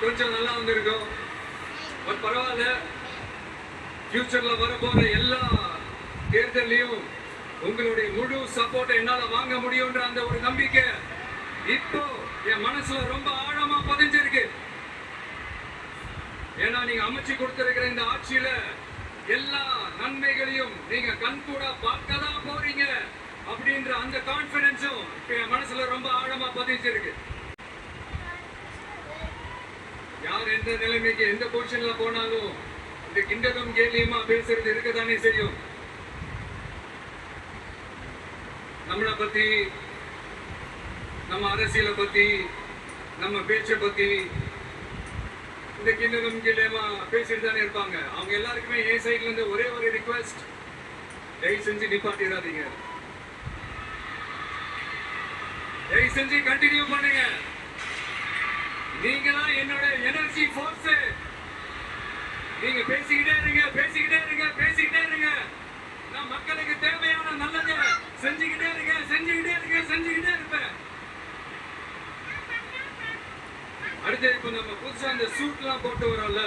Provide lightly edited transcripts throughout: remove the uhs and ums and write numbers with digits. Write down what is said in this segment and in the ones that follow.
கொஞ்சம் நல்லா வந்திருக்கும். பட் பரவாயில்ல, ஃபியூச்சர்ல வரப்போற எல்லா தேர்தலையும் உங்களுடைய முழு சப்போர்ட்டை என்னால வாங்க முடியும்ன்ற அந்த ஒரு நம்பிக்கை இப்போ என் மனசுல ரொம்ப ஆழமா பதிஞ்சிருக்கு. ஏன்னா நீங்க அமைச்சு கொடுத்திருக்கிற இந்த ஆட்சியில எல்லா நன்மைகளையும் நீங்க கண்கூட பார்க்கதான் போறீங்க அப்படின்ற அந்த கான்பிடன்ஸும் இப்ப என் மனசுல ரொம்ப ஆழமா பதிஞ்சிருக்கு. யார் எந்த நிலைமைக்கு எந்த பொசிஷன்ல போனாலும் இந்த கிண்டகம் கேலியமா பேசுறது இருக்கதானே செய்யும். நம்மளை பத்தி, நம்ம அரசியலை பத்தி, நம்ம பேச்சை பத்தி இந்த கிண்டகம் கேலியமா பேசிட்டு தானே இருப்பாங்க. அவங்க எல்லாருக்குமே என் சைட்ல இருந்து ஒரே ஒரு ரிக்வெஸ்ட், தயவு செஞ்சு நிப்பாட்டிடாதீங்க, தயவு செஞ்சு கண்டினியூ பண்ணுங்க. நீங்க தான் என்னோட எனர்ஜி ஃபோர்ஸ். நீங்க பேசிக்கிட்டே இருங்க, பேசிக்கிட்டே இருங்க, பேசிக்கிட்டே இருங்க. நான் மக்களுக்கு தேவையான நல்லதை செஞ்சுக்கிட்டே இருங்க, செஞ்சுக்கிட்டே இருங்க, செஞ்சுக்கிட்டே இருப்பேன். அடுத்து இப்ப நம்ம புதுசா அந்த சூட் எல்லாம் போட்டு வரோம்ல,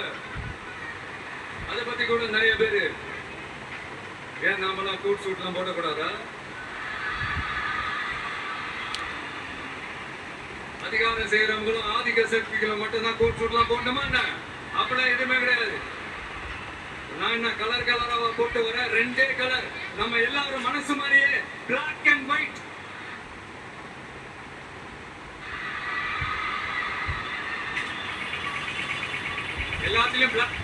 அதை பத்தி கூட நிறைய பேரு, ஏன் நாமெல்லாம் கோட் சூட் எல்லாம் போடக்கூடாதா? அதிகாரம் செய்யறவங்களும் ஆதிக்க சக்திகளும் மட்டும்தான் கோட் சூட் எல்லாம் போடணுமா என்ன? அப்படிலாம் எதுவுமே கிடையாது. நான் என்ன கலர் கலராவா போட்டு வர, ரெண்டே கலர், நம்ம எல்லாரும் மனசு மாதிரியே பிளாக் அண்ட் ஒயிட். எல்லாத்திலும் பிளாக்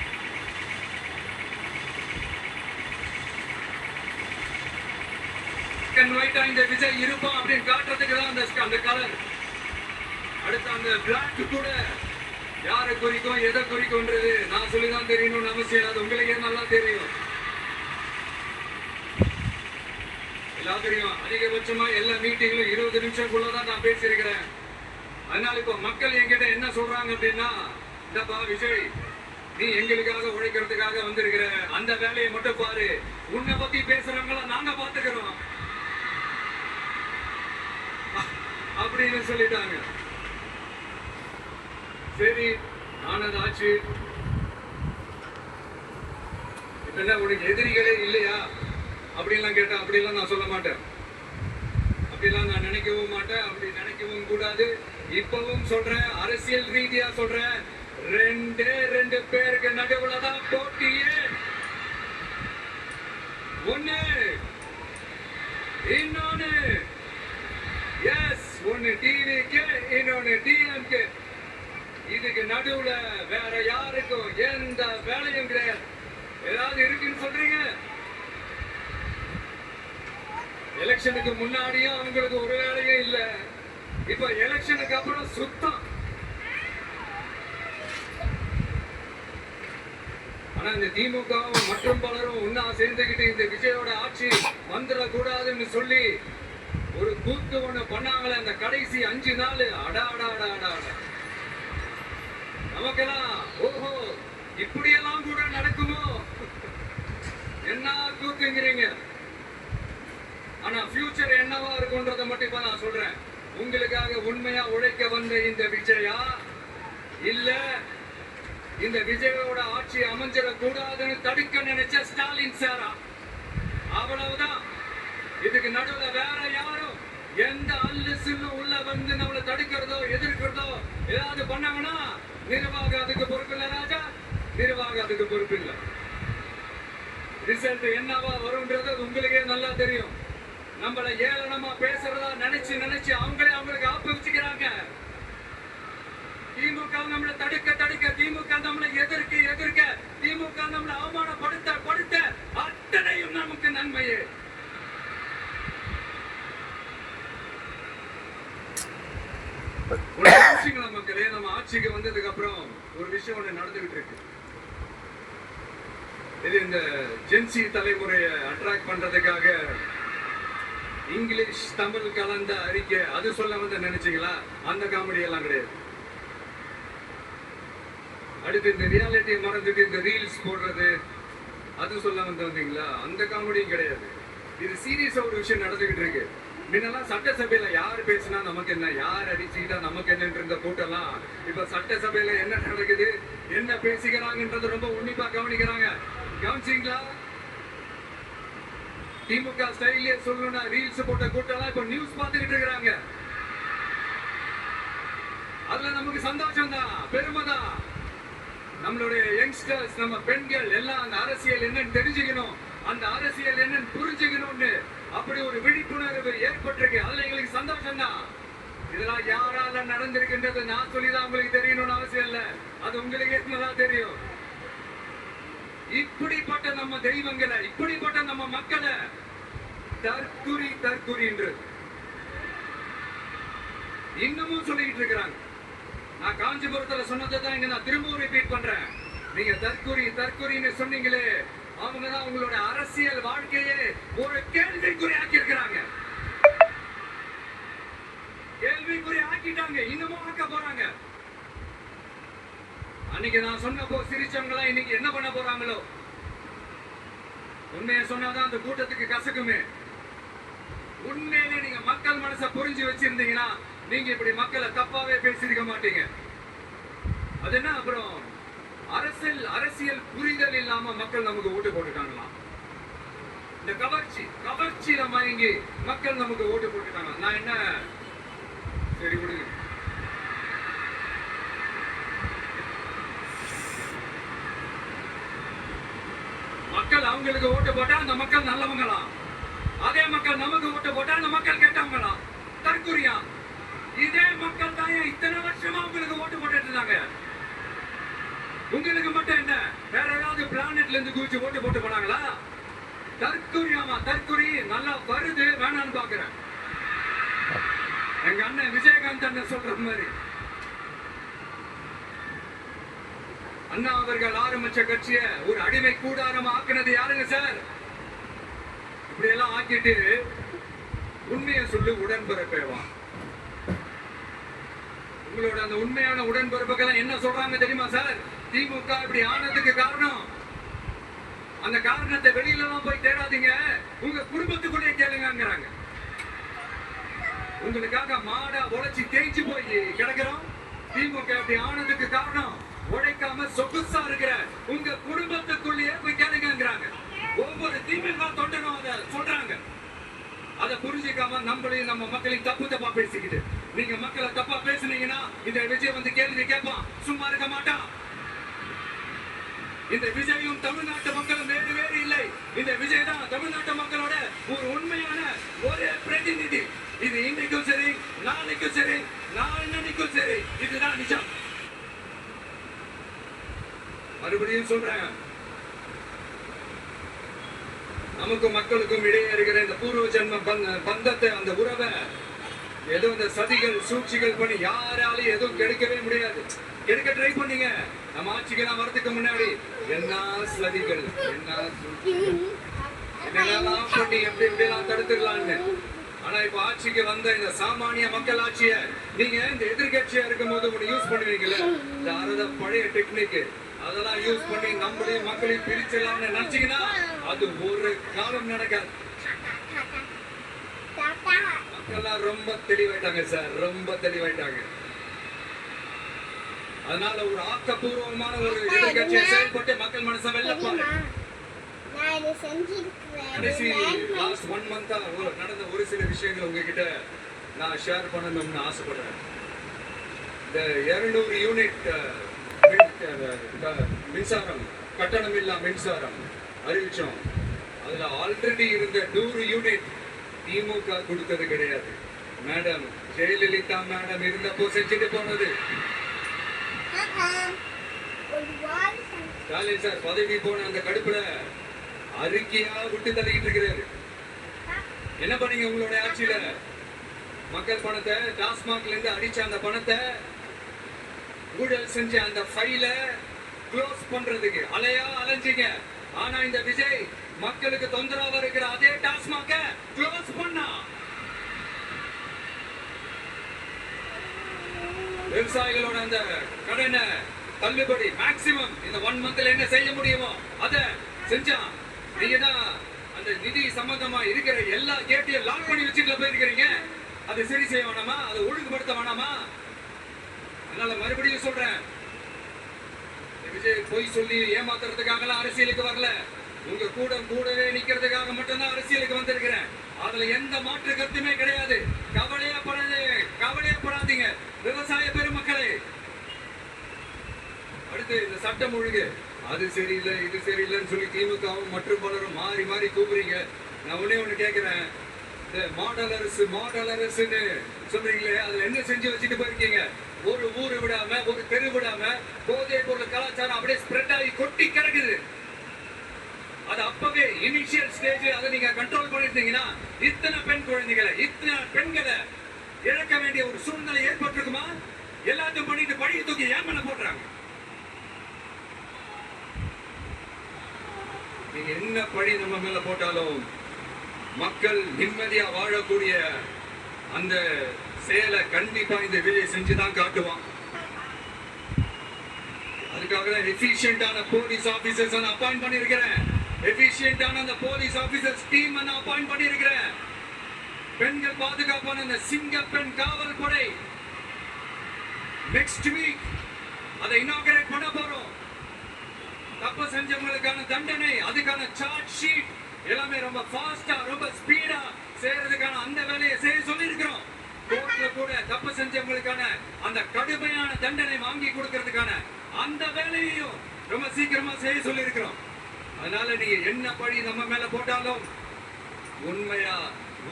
அண்ட் ஒயிட்டா இந்த விஜய் இருப்பான் அப்படின்னு காட்டுறதுக்கு தான் அந்த கலர். அடுத்து அந்த பிளாக் கூட யாரை குறிக்கும் எதை குறிக்கும்ன்றது நான் சொல்லிதான் தெரியணும்னு அவசியம். அது உங்களுக்கே நல்லா தெரியும். எல்லாம் தெரியும். அதிகபட்சமா எல்லா மீட்டிங்களும் 20 நிமிஷம்குள்ளதான் நான் பேசியிருக்கிறேன். அதனால இப்ப மக்கள் என்கிட்ட என்ன சொல்றாங்க அப்படின்னா, இந்தப்பா விஜய், நீ எங்களுக்காக உழைக்கிறதுக்காக வந்திருக்கிற, அந்த வேலையை மட்டும் பாரு, உன்னை பத்தி பேசுறவங்கள நாங்க பாத்துக்கிறோம் அப்படின்னு சொல்லிட்டாங்க. சரி, ஆனது ஆச்சு. இப்ப என்ன உனக்கு எதிரிகளே இல்லையா அப்படின்லாம் கேட்டா, அப்படிலாம் நான் சொல்ல மாட்டேன், அப்படிலாம் நான் நினைக்கவும் மாட்டேன், அப்படி நினைக்கவும் கூடாது. இப்பவும் சொல்றேன், அரசியல் ரீதியா சொல்றேன், ரெண்டு பேருக்கு நடுவுல தான் போட்டியே. ஒண்ணு இன்னொன்னு, எஸ், ஒண்ணு டிவிக்கு, இன்னொன்னு டிஎம்கே. இதுக்கு நடுவுல வேற யாருக்கும் எந்த வேலையும் கிடையாது. ஏதாவது இருக்குன்னு சொல்றீங்க? எலெக்ஷனுக்கு முன்னாடியும் அவங்களுக்கு ஒரு வேலையும் இல்ல. இப்ப எலெக்ஷனுக்கு அப்புறம் சுத்தம். ஆனா இந்த திமுகவும் மற்றும் பலரும் ஒன்னா சேர்ந்துகிட்டு இந்த விஜயோட ஆட்சி வந்துடக்கூடாதுன்னு சொல்லி ஒரு கூத்து ஒண்ணு பண்ணாங்களே அந்த கடைசி 5 நாள். அடா அடா அடா அடா, நமக்கெல்லாம் ஓஹோ இப்படியெல்லாம் கூட நடக்குமோ, என்ன கூத்துங்கிறீங்க. ஆனா ஃபியூச்சர் என்னவா இருக்கும்ன்றத மட்டும் இப்ப நான் சொல்றேன். உங்களுக்காக உண்மையா உழைக்க வந்த இந்த விஜயா, இல்ல இந்த விஜயோட ஆட்சி அமைஞ்சிடக்கூடாதுன்னு தடுக்க நினைச்ச ஸ்டாலின் சாரா, அவ்வளவுதான். இதுக்கு நடுவுல வேற யாரும் எந்த அல்லு சில்லு உள்ள வந்து நம்மளை தடுக்கிறதோ எதிர்க்கிறதோ ஏதாவது பண்ணாங்கன்னா நிர்வாகம் அதுக்கு பொறுப்பு இல்ல ராஜா, நிர்வாகம் அதுக்கு பொறுப்பு இல்ல. ரிசல்ட் என்னவா வரும்ன்றது உங்களுக்கே நல்லா தெரியும். நம்மள ஏளனமா பேசுறதா நினைச்சு அவங்களுக்கு ஆப்பு வச்சுக்கிறாங்க. திமுக நம்மளை தடுக்க, திமுக நம்மளை எதிர்க்க, திமுக நம்மளை அவமானப்படுத்த அத்தனையும் நமக்கு நன்மையே. மக்களே, நம்ம ஆட்சிக்கு வந்ததுக்கு அப்புறம் ஒரு விஷயம் ஒண்ணு நடந்துகிட்டு இருக்கு. இது இந்த ஜென்சி தலைமுறையை அட்ராக்ட் பண்றதுக்காக இங்கிலீஷ் தமிழ் கலந்த அறிக்கை, அது சொல்ல வந்து நினைச்சீங்களா? அந்த காமெடி எல்லாம் கிடையாது. அடுத்து இந்த ரியாலிட்டியை மறந்துட்டு இந்த ரீல்ஸ் போடுறது, அது சொல்ல வந்தீங்களா? அந்த காமெடியும் கிடையாது. இது சீரியஸா ஒரு விஷயம் நடந்துகிட்டு இருக்கு. முன்னெல்லாம் சட்டசபையில யார் பேசினா நமக்கு என்ன, யார் அடிச்சுக்கிட்டா நமக்கு என்னன்ற இந்த கூட்டம்லாம் இப்ப சட்டசபையில என்ன நடக்குது, என்ன பேசிக்கிறாங்கன்றது ரொம்ப உன்னிப்பா கவனிக்கிறாங்க. கவனிச்சீங்களா? திமுக ஸ்டைலே சொல்லணும்னா ரீல்ஸ் போட்ட கூட்டம்லாம் இப்ப நியூஸ் பார்த்துக்கிட்டு இருக்கிறாங்க. அதுல நமக்கு சந்தோஷம் தான், பெருமை தான். நம்மளுடைய யங்ஸ்டர்ஸ், நம்ம பெண்கள் எல்லாம் அந்த அரசியல் என்னன்னு தெரிஞ்சுக்கணும், அந்த அரசியல் என்னன்னு புரிஞ்சுக்கணும்னு அப்படி ஒரு விழிப்புணர்வு ஏற்பட்டிருக்கு. அதுல எங்களுக்கு சந்தோஷம் தான். இதெல்லாம் யாரால நடந்திருக்கின்றது நான் சொல்லிதான் உங்களுக்கு தெரியணும்னு அவசியம் இல்ல, அது உங்களுக்கு நல்லா தெரியும். இப்படிப்பட்ட நம்ம தெய்வங்களை, இப்படிப்பட்ட நம்ம மக்களை தற்குறி தற்குறி என்று இன்னமும் சொல்லிக்கிட்டு இருக்கிறாங்க. நான் காஞ்சிபுரத்துல சொன்னதான் இங்க நான் திரும்பவும் ரிப்பீட் பண்றேன். நீங்க தற்குறி தற்குறின்னு சொன்னீங்களே, அவங்கதான் உங்களோட அரசியல் வாழ்க்கையே ஒரு கேள்விக்குறி ஆக்கி இருக்கிறாங்க. கேள்விக்குறி ஆக்கிட்டாங்க, இன்னமும் ஆக்க போறாங்க. அன்னைக்கு நான் சொன்னப்போ சிரிச்சவங்க எல்லாம் இன்னைக்கு என்ன பண்ண போறாங்களோ. உண்மையை சொன்னாதான் அந்த கூட்டத்துக்கு கசக்குமே. உண்மையிலே நீங்க மக்கள் மனசை புரிஞ்சு வச்சிருந்தீங்கன்னா நீங்க இப்படி மக்களை தப்பாவே பேசிருக்க மாட்டீங்க. அது என்ன, அப்புறம் அரசியல் புரிதல் இல்லாம மக்கள் நமக்கு ஓட்டு போட்டுட்டாங்களாம். இந்த கவர்ச்சியில மயங்கி மக்கள் நமக்கு ஓட்டு போட்டுட்டாங்க. நான் என்ன, சரி விடுங்க. மக்கள் அவங்களுக்கு ஓட்டு போட்டா அந்த மக்கள் நல்லவங்களாம், அதே மக்கள் நமக்கு ஓட்டு போட்டா அந்த மக்கள் கெட்டவங்களாம். தற்குறியா? இதே மக்கள் தான் இத்தனை வருஷமா உங்களுக்கு ஓட்டு போட்டுட்டு இருந்தாங்க. உங்களுக்கு மட்டும் என்ன, வேற ஏதாவது பிளானட்ல இருந்து குதிச்சு ஓட்டு போட்டு போனாங்களா? தற்குறியாமா? தற்குறி நல்லா வருது, வேணான்னு பாக்குறேன். எங்க அண்ணன் விஜயகாந்த் அண்ணன் சொல்ற மாதிரி, அண்ணா அவர்கள் ஆரம்பிச்ச கட்சிய ஒரு அடிமை கூடாரமா ஆக்குனது யாருங்க சார்? இப்படி எல்லாம் ஆக்கிட்டு உண்மையை சொல்லு உடன்பிறப்பேவா. உங்களோட அந்த உண்மையான உடன்பிறப்புகள் என்ன சொல்றாங்க தெரியுமா சார்? திமுக இப்படி ஆனதுக்கு காரணம், அந்த காரணத்தை வெளியில எல்லாம் போய் தேடாதீங்க, உங்க குடும்பத்துக்குள்ளே கேளுங்கிறாங்க. உங்களுக்காக மாடா உழைச்சி தேய்ச்சி போய் கிடக்கிறோம். திமுக இப்படி ஆனதுக்கு காரணம் உழைக்காம சொகுசா இருக்கிற உங்க குடும்பத்துக்குள்ளேயே போய் கேளுங்கிறாங்க. ஒவ்வொரு திமுக தொண்டனும் அதை சொல்றாங்க. அதை புரிஞ்சிக்காம நம்மளையும் நம்ம மக்களையும் தப்பா பேசிக்கிட்டு, நீங்க மக்களை தப்பா பேசுனீங்கன்னா இந்த விஜய் வந்து கேள்வி கேட்பான், சும்மா இருக்க மாட்டான். இந்த விஜயும் தமிழ்நாட்டு மக்களும் வேறு இல்லை. இந்த விஜய் தான் தமிழ்நாட்டு மக்களோட ஒரு உண்மையான ஒரு பிரதிநிதி. இது இன்னைக்கும் சரி, நாளைக்கும் சரி, நாளைக்கும் சரி, இதுதான் நிஜம். மறுபடியும் சொல்றேன், நமக்கும் மக்களுக்கும் இடையே இருக்கிற இந்த பூர்வ ஜென்ம பந்தத்தை, அந்த உறவை ஏதோ இந்த சதிகள் சூழ்ச்சிகள் பண்ணி யாராலையும் எதுவும் கெடுக்கவே முடியாது. கெடுக்க ட்ரை பண்ணீங்க. நம்ம ஆட்சிக்கெல்லாம் வரதுக்கு முன்னாடி என்ன சதிகள், என்னெல்லாம் பண்ணி எப்படி எப்படிலாம் தடுத்துடலான்னு. ஆனா இப்ப ஆட்சிக்கு வந்த இந்த சாமானிய மக்கள் ஆட்சிய நீங்க இந்த எதிர்கட்சியா இருக்கும் போது ஒண்ணு யூஸ் பண்ணுவீங்கல்ல, இந்த அறத பழைய டெக்னிக், அதெல்லாம் யூஸ் பண்ணி நம்மளையும் மக்களையும் பிரிச்சிடலாம்னு நினைச்சீங்கன்னா அது ஒரு காலம் நடக்காது. மக்கள்லாம் ரொம்ப தெளிவாயிட்டாங்க சார், ரொம்ப தெளிவாயிட்டாங்க. அதனால ஒரு ஆக்கப்பூர்வமான ஒரு எதிர்கட்சியை செயல்பட்டு மக்கள் மனசை வெல்லப்பாரு. கடைசி லாஸ்ட் 1 மந்தா நடந்த ஒரு சில விஷயங்கள் உங்ககிட்ட நான் ஷேர் பண்ணணும்னு ஆசைப்படுறேன். இந்த 200 யூனிட் மின்சாரம், கட்டணம் இல்லா மின்சாரம் அறிவிச்சோம். அதுல ஆல்ரெடி இருந்த 100 யூனிட் திமுக கொடுத்தது கிடையாது. மேடம் ஜெயலலிதா மேடம் இருந்தப்போ செஞ்சுட்டு போனது. ஸ்டாலின் சார் பதவி போன அந்த கடுப்புல அறிக்கையா விட்டு தள்ளிக்கிட்டு இருக்கிறாரு. என்ன பண்ணீங்க உங்களுடைய ஆட்சியில? மக்கள் பணத்தை, டாஸ்மாக்ல இருந்து அடிச்ச அந்த பணத்தை, ஊழல் செஞ்ச அந்த ஃபைல க்ளோஸ் பண்றதுக்கு அலைஞ்சீங்க. ஆனா இந்த விஜய் மக்களுக்கு தொந்தரவா இருக்கிற அதே டாஸ்மாக க்ளோஸ் பண்ணா. விவசாயிகளோட அந்த கடனை தள்ளுபடி மேக்சிமம் இந்த 1 மந்த்ல என்ன செய்ய முடியுமோ அத செஞ்சா. நீங்க தான் அந்த நிதி சம்பந்தமா இருக்கிற எல்லா கேட்டையும் லாக் பண்ணி வச்சுட்டு போயிருக்கிறீங்க. அதை சரி செய்ய வேணாமா? அதை ஒழுங்குபடுத்த வேணாமா? அதனால மறுபடியும் சொல்றேன், விஜய் பொய் சொல்லி ஏமாத்துறதுக்காக அரசியலுக்கு வரல. உங்க கூடவே நிக்கிறதுக்காக மட்டும்தான் அரசியலுக்கு வந்திருக்கிறேன். அதுல எந்த மாற்று கருத்துமே கிடையாது. கவலையப்படாதீங்க விவசாய பெருமக்களே. அடுத்து இந்த சட்டம் ஒழுங்கு அது சரியில்லை இது சரியில்லைன்னு சொல்லி திமுகவும் மற்றும் பலரும் மாறி மாறி கூப்பிடுறீங்க. நான் ஒண்ணு கேட்கிறேன், இந்த மாடல் அரசுன்னு சொல்றீங்களே, அதுல என்ன செஞ்சு வச்சுட்டு போயிருக்கீங்க? ஒரு ஊரு விடாம ஒரு தெரு விடாம போதை பொருள் கலாச்சாரம் அப்படியே ஸ்ப்ரெட் ஆகி கொட்டி கிடக்குது. அது அப்பவே இனிஷியல் ஸ்டேஜ் அதை நீங்க கண்ட்ரோல் பண்ணிருந்தீங்கன்னா இத்தனை பெண்களை இழக்க வேண்டிய ஒரு சூழ்நிலை ஏற்பட்டிருக்குமா? எல்லாத்தையும் பண்ணிட்டு பழிய தூக்கி ஏன் மேல போடுறாங்க. நீங்க என்ன பழி நம்ம மேல போட்டாலும் மக்கள் நிம்மதியா வாழக்கூடிய அந்த செயலை கண்டிப்பா இந்த விஜய் செஞ்சுதான் காட்டுவான். அதுக்காக தான் எஃபிஷியன்டான போலீஸ் ஆபீசர்ஸ் அப்பாயிண்ட் பண்ணிருக்கிறேன். எஃபிஷியன்டான அந்த போலீஸ் ஆபீசர்ஸ் டீம் அப்பாயிண்ட் பண்ணிருக்கிறேன். பெண்கள் பாதுகாப்பான அந்த சிங்க பெண் காவல் படை நெக்ஸ்ட் வீக் அதை இனாகரேட் பண்ண போறோம். தப்பு செஞ்சவங்களுக்கான தண்டனை, அதுக்கான சார்ஜ் ஷீட் எல்லாமே ரொம்ப ஃபாஸ்டா ரொம்ப ஸ்பீடா செய்யறதுக்கான அந்த வேலையை செய்ய சொல்லி இருக்கிறோம். கோர்ட்ல கூட தப்பு செஞ்சவங்களுக்கான அந்த கடுமையான தண்டனை வாங்கி கொடுக்கிறதுக்கான அந்த வேலையையும் ரொம்ப சீக்கிரமா செய்ய சொல்லி இருக்கிறோம். அதனால நீங்க என்ன பழி நம்ம மேல போட்டாலும் உண்மையா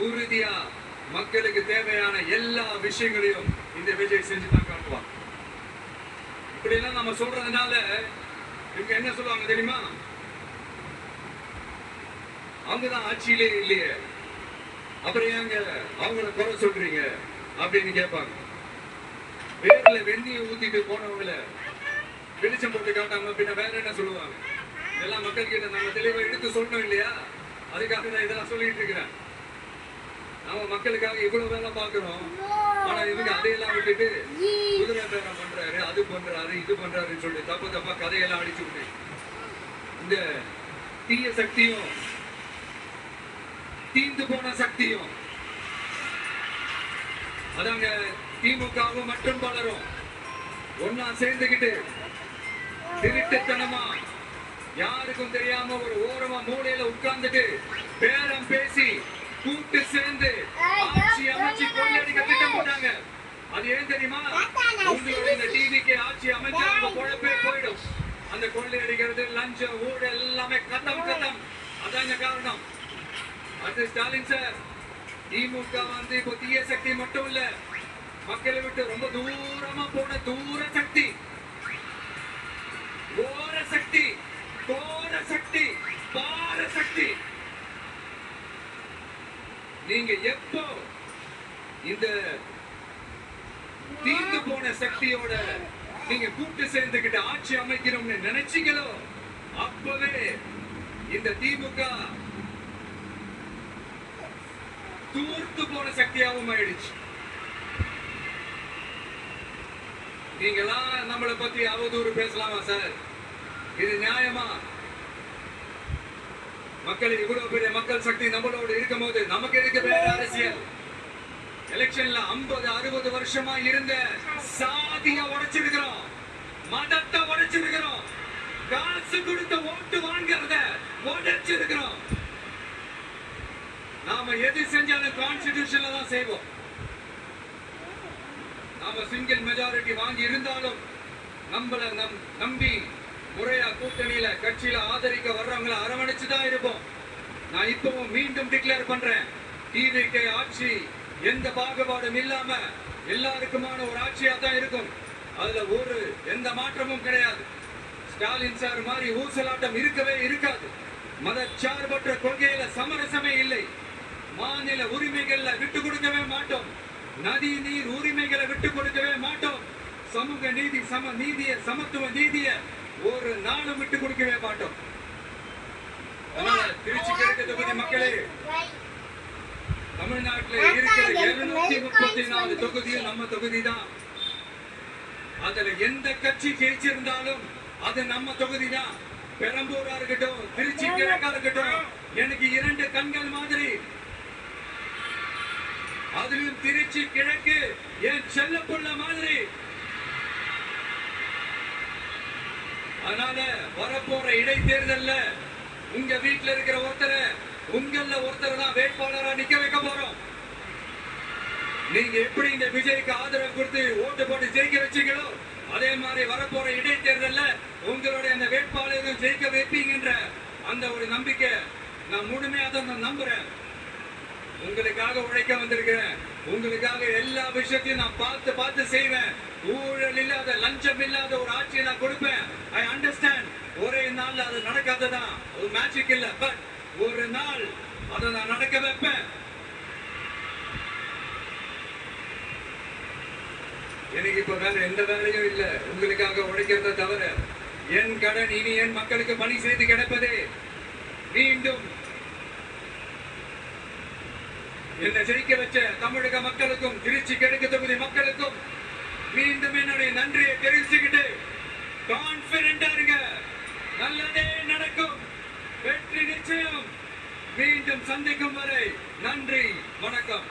உறுதியா மக்களுக்கு தேவையான எல்லா விஷயங்களையும் இந்த விஜய் செஞ்சு தான் காட்டுவான். இப்படி எல்லாம் நம்ம சொல்றதுனால இவங்க என்ன சொல்லுவாங்க தெரியுமா? அவங்கதான் ஆட்சியிலே இல்லையே, அப்புறம் ஏங்க அவங்கள குறை சொல்றீங்க அப்படின்னு கேட்பாங்க. பேர்ல வெந்நியை ஊத்திட்டு போனவங்களை வெளிச்சம் போட்டு காட்டாம பின்ன வேற என்ன சொல்லுவாங்க? இதெல்லாம் மக்கள் கிட்ட நம்ம தெளிவா எடுத்து சொல்லணும் இல்லையா? அதுக்காக நான் இதெல்லாம் சொல்லிட்டு இருக்கிறேன். நாம மக்களுக்காக இவ்வளவு வேலை பாக்குறோம். ஆனா இவங்க அதையெல்லாம் விட்டுட்டு குதிரை பேரம் பண்றாரு, அது பண்றாரு, இது பண்றாருன்னு சொல்லி தப்பா கதையெல்லாம் அடிச்சு விட்டு இந்த தீய சக்தியும் தீந்து போன சக்தியும் அதாங்க திமுகவும் மற்றும் பலரும் ஒன்னா சேர்ந்துகிட்டு திருட்டுத்தனமா யாருக்கும் தெரியாம ஒரு ஓரமா மூலையில உட்கார்ந்துட்டு பேரம் பேசி கூட்டு சேர்ந்து ஆட்சி அமைச்சு கொள்ளையடிக்க திட்டம் போட்டாங்க. அது ஏன் தெரியுமா? உங்களோட இந்த டிவிக்கு ஆட்சி அமைச்சா அவங்க பொழப்பே போயிடும். அந்த கொள்ளையடிக்கிறது லஞ்சம் ஊழல் எல்லாமே கத்தம். அதாங்க காரணம். அது ஸ்டாலின் சார், திமுக வந்து இப்போ தீய சக்தி மட்டும் இல்ல, மக்களை விட்டு ரொம்ப தூரமா போன தூர சக்தி, கோர சக்தி, கோர சக்தி, பார சக்தி. நீங்க எப்போ இந்த தீர்ந்து போன சக்தியோட நீங்க கூட்டு சேர்ந்துகிட்டு ஆட்சி அமைக்கிறோம்னு நினைச்சீங்களோ அப்பவே இந்த திமுக தூர்த்து போன சக்தியாகவும் ஆயிடுச்சு. நீங்களாம் நம்மளை பத்தி அவதூறு பேசலாமா சார்? இது நியாயமா? மக்கள் இவ்வளவு பெரிய மக்கள் சக்தி நம்மளோடு இருக்கும் போது நமக்கு எதுக்கு வேற அரசியல்? எலெக்ஷன்ல 50-60 வருஷமா இருந்த சாதிய உடைச்சிருக்கிறோம், மதத்தை உடைச்சிருக்கிறோம், காசு கொடுத்த ஓட்டு வாங்குறத உடைச்சிருக்கிறோம். நாம எது செஞ்சாலும் கான்ஸ்டிடியூஷன்ல தான் செய்வோம். நாம சிங்கிள் மெஜாரிட்டி வாங்கி இருந்தாலும் நம்மள நம்பி முறையா கூட்டணியில கட்சியில ஆதரிக்க வர்றவங்களை அரவணைச்சுதான் இருப்போம். நான் இப்பவும் மீண்டும் டிக்ளேர் பண்றேன், டிவிகே ஆட்சி எந்த பாகுபாடும் இல்லாம எல்லாருக்குமான ஒரு ஆட்சியா தான் இருக்கும். அதுல எந்த மாற்றமும் கிடையாது. ஸ்டாலின் சார் மாதிரி ஊசலாட்டம் இருக்கவே இருக்காது. மதச்சார்பற்ற கொள்கையில சமரசமே இல்லை. மாநில உரிமைகள்ல விட்டு கொடுக்கவே மாட்டோம். நதி நீர் உரிமைகளை விட்டு கொடுக்கவே மாட்டோம். சமூக நீதி, சமத்துவ நீதிய ஒரு நாளும் விட்டு கொடுக்கவே மாட்டோம். திருச்சி கிழக்கு தொகுதி மக்களே, தமிழ்நாட்டில் இருக்கிற 234 தொகுதியும் நம்ம தொகுதி தான். அதுல எந்த கட்சி ஜெயிச்சிருந்தாலும் அது நம்ம தொகுதி தான். பெரம்பூரா இருக்கட்டும், திருச்சி கிழக்கா இருக்கட்டும், எனக்கு 2 கண்கள் மாதிரி. அதிலும் திருச்சி கிழக்கு என் செல்ல புள்ள மாதிரி. அதனால வரப்போற இடைத்தேர்தல்ல உங்க வீட்டுல இருக்கிற ஒருத்தரை தான் வேட்பாளரா நிக்க வைக்க போறோம். நீங்க எப்படி இந்த விஜய்க்கு ஆதரவு கொடுத்து ஓட்டு போட்டு ஜெயிக்க வச்சீங்களோ அதே மாதிரி வரப்போற இடைத்தேர்தல்ல உங்களுடைய அந்த வேட்பாளரும் ஜெயிக்க வைப்பீங்கன்ற அந்த ஒரு நம்பிக்கை நான் முழுமையா தான் நம்புறேன். உங்களுக்காக உழைக்க வந்திருக்கிறேன். உங்களுக்காக எல்லா விஷயத்தையும் நான் பார்த்து செய்வேன். ஊழல் இல்லாத, லஞ்சம் இல்லாத ஒரு ஆட்சியை நான் கொடுப்பேன். I understand. ஒரே நாள் அது நடக்காததான், ஒரு மேஜிக் இல்ல. பட் ஒரு நாள் அதை நான் நடக்க வைப்பேன். எனக்கு இப்ப வேற எந்த வேலையும் இல்ல. உங்களுக்காக உழைக்கிறத தவிர என் கடன் இனி என் மக்களுக்கு பணி செய்து கிடப்பதே. மீண்டும் என்னை ஜெயிக்க வச்ச தமிழக மக்களுக்கும் திருச்சி கிழக்கு தொகுதி மக்களுக்கும் மீண்டும் என்னுடைய நன்றியை தெரிவிச்சுக்கிட்டு கான்பிடென்டா இருங்க. நல்லதே நடக்கும். வெற்றி நிச்சயம். மீண்டும் சந்திக்கும் வரை நன்றி, வணக்கம்.